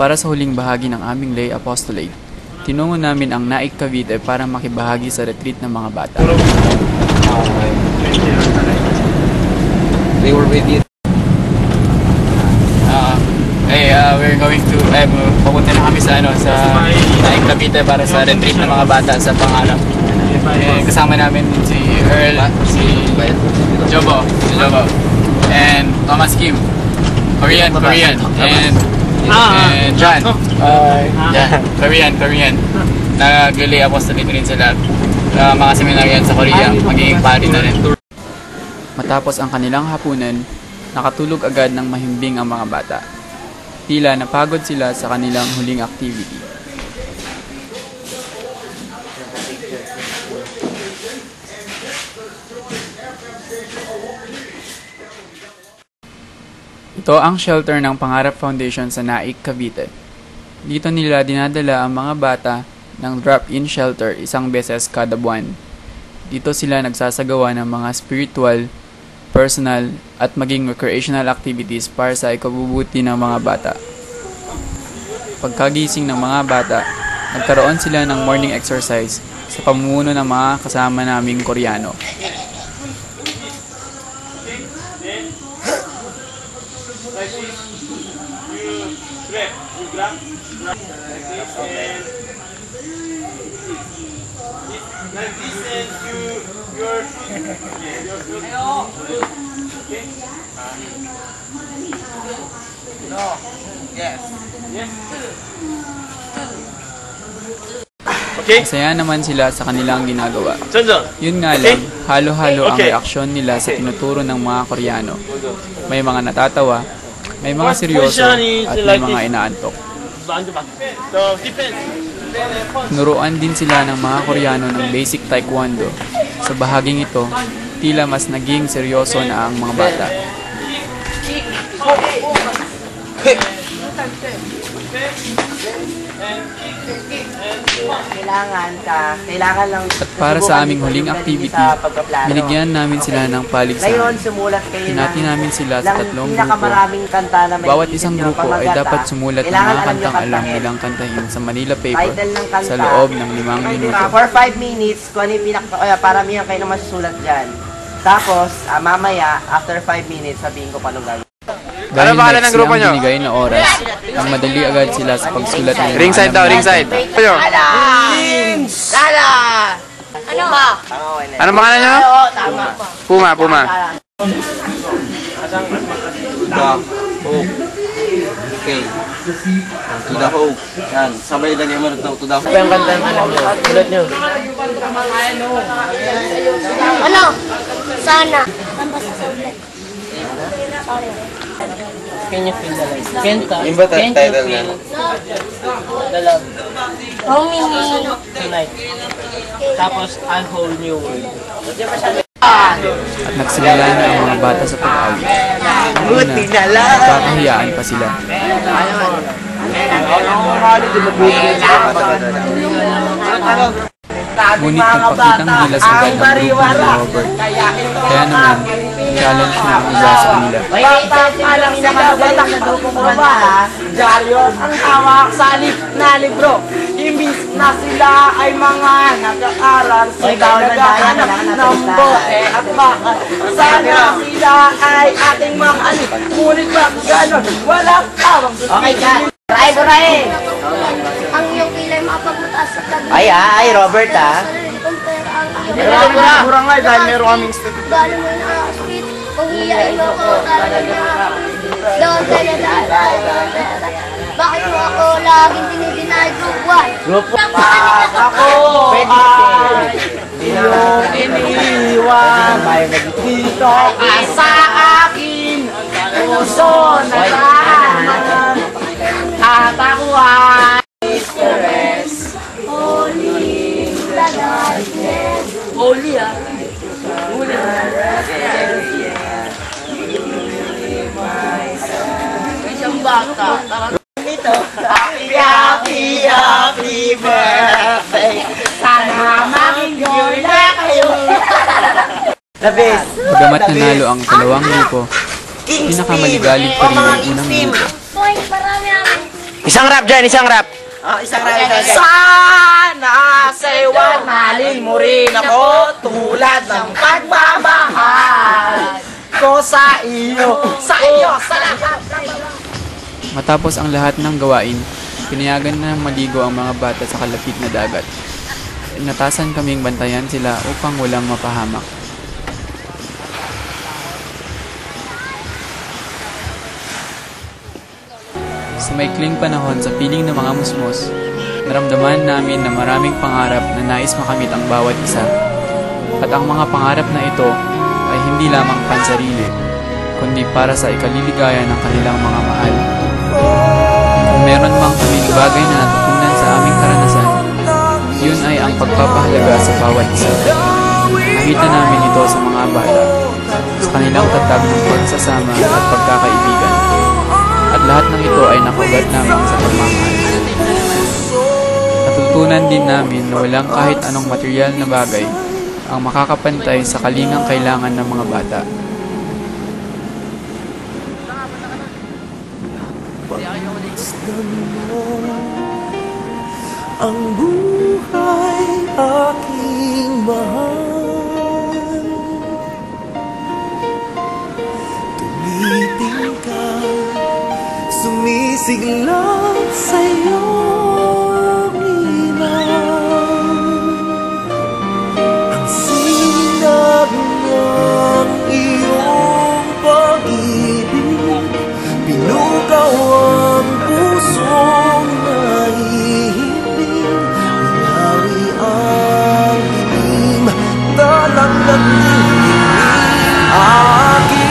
Para sa huling bahagi ng aming lay apostolate, tinungo namin ang Naik, Cavite para makibahagi sa retreat ng mga bata. They were with you. We're going to, papunta na kami sa Naik, Cavite para sa retreat ng mga bata sa Pangalap. Kasama namin si Earl, si Jobo, and Thomas Kim, Korean, and John, Korean. Nag-lay apostolate rin sila. Mga seminaryan sa Korea, magiging pari na rin. Matapos ang kanilang hapunan, nakatulog agad ng mahimbing ang mga bata. Tila napagod sila sa kanilang huling activity. Ito ang shelter ng Pangarap Foundation sa Naik, Cavite. Dito nila dinadala ang mga bata ng drop-in shelter isang beses kada buwan. Dito sila nagsasagawa ng mga spiritual, personal, at maging recreational activities para sa ikabubuti ng mga bata. Pagkagising ng mga bata, nagkaroon sila ng morning exercise sa pamumuno ng mga kasama naming Koreano. Okay. Masaya naman sila sa kanilang ginagawa. Yun nga lang, halo-halo ang reaksyon nila sa tinuturo ng mga Koreano. May mga natatawa, may mga seryoso, at may mga inaantok. Nuruan din sila ng mga Koreano ng basic taekwondo. Sa bahaging ito, tila mas naging seryoso na ang mga bata. Kailangan lang. At para sa aming huling activity, binigyan namin sila ng paligsahan. Ngayon, sumulat kayo Hinati namin sila sa 3 grupo. Kanta na may Bawat isang grupo ay dapat sumulat ng mga kantang alam nilang kantahin sa Manila paper sa loob ng 5 minuto. For 5 minutes, kung ano yung paramihan kayo na masusulat dyan. Tapos, mamaya, after 5 minutes, sabihin ko paano gagawin. Dahil next ang binigay na oras, ang madali agad sila sa pagsulat ng Ringside daw, ringside. Ayo. Lala! Ano? Ano pangalan nyo? Puma. Okay. To the hope. Yan. Sabay lagay mo to the hope. Yung kanta ng alam nyo. Sulat nyo. Ano? Sana. Can you feel the light? Kenta. Yung ba title na? The love. How many? Tonight. Tapos, a whole new world. At nagsimula na ang mga bata sa pag-awit. Buti na lang. Kakahiyaan pa sila. Ngunit nagpakitang gilas agad ang grupo ni Robert. Kaya naman, challenge na ang iba sa kanila. Bata lang sinagatak na daw kumanta. Diyaryo ang hawak sa na libro. Imbis na sila ay mga nag-aaral sa naghahanap ng bote at bakal. Sana sila ay ating mga ani. Ngunit bakit ganon? Walang tawag. Okay, dyan. Ray! Ang iyong kilay mapabutas sa tabi. Ay, Robert Kurang nga dahil meron kaming step. Gano'n mo na sweet. Kung iyain mo ko, bakit mo ako laging dinidinay group 1? Group 1. Ako ay iyong iniwan. Dito ka sa akin. Puso na tahanan. At ako ay stress. Holy the darkness. Holy Isang bata. Ito. Happy birthday. Sana mag-enjoy na kayo. Labis. Bagamat nanalo ang 2 grupo, pinakamaligalig pa rin ang unang grupo. Point, marami namin. Isang rap dyan, isang rap. Isang ride. Sana sa'yo mahalin mo rin ako tulad ng pagmamahal ko sa iyo, sa lahat. Matapos ang lahat ng gawain, pinayagan na maligo ang mga bata sa kalapit na dagat. Inatasan kaming bantayan sila upang walang mapahamak. Sa maikling panahon sa piling ng mga musmos, naramdaman namin na maraming pangarap na nais makamit ang bawat isa. At ang mga pangarap na ito ay hindi lamang pansarili, kundi para sa ikaliligaya ng kanilang mga mahal. Kung meron mang kaming bagay na natutunan sa aming karanasan, yun ay ang pagpapahalaga sa bawat isa. Nakita namin ito sa mga bata, sa kanilang tatag ng pagsasama at pagkakaibigan. At lahat ng ito ay nakaugat namin sa pagmamahal. Natutunan din namin na walang kahit anong material na bagay ang makakapantay sa kalingang kailangan ng mga bata. Ang buhay aking mahal, tumiting ka, sumisigla sa'yo ilaw. Ang sinag ng iyong pag-ibig, pinukaw ang pusong nahihibig. Minawi ang dilim, dalang nagniling aking.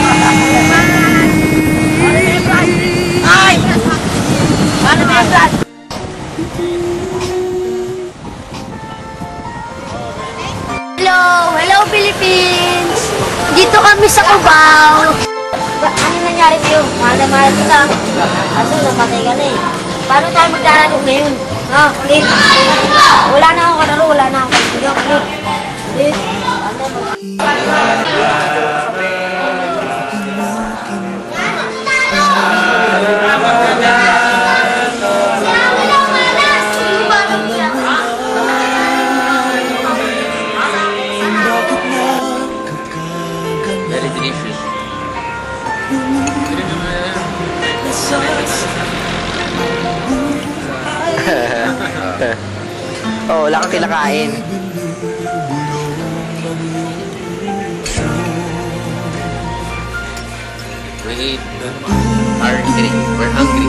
Hello Philippines! Dito kami sa Cubao. Ano nangyari sa'yo? Mahal na mahal kita. Kaso namatay ka na eh. Paano tayo maglalaro ngayon? Ha? Ulit. Wala na akong kalaro, wala na akong kalaro. Ulit. Very delicious. Oh, wala kang kinakain. We eat hungry. We're hungry.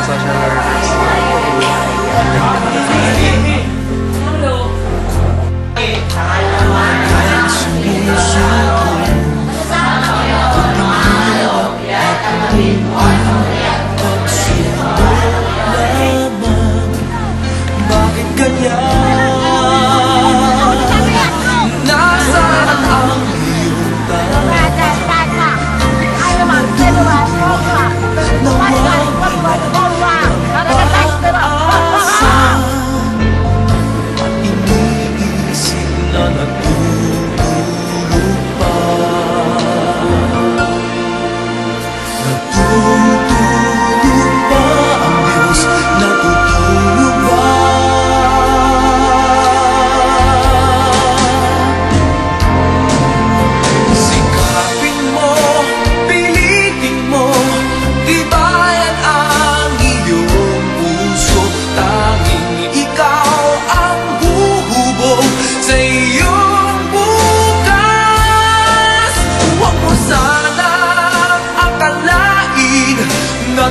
Social workers. Bakit ganyan? Nasaan ang iyong iniisip na natutulog pa. Natutulog pa ang Diyos, natutulog ba? Sikapin mo, pilitin mo, tibayan ang iyong puso. Tanging ikaw ang huhubog sa iyong bukas. Huwag mo sanang akalain na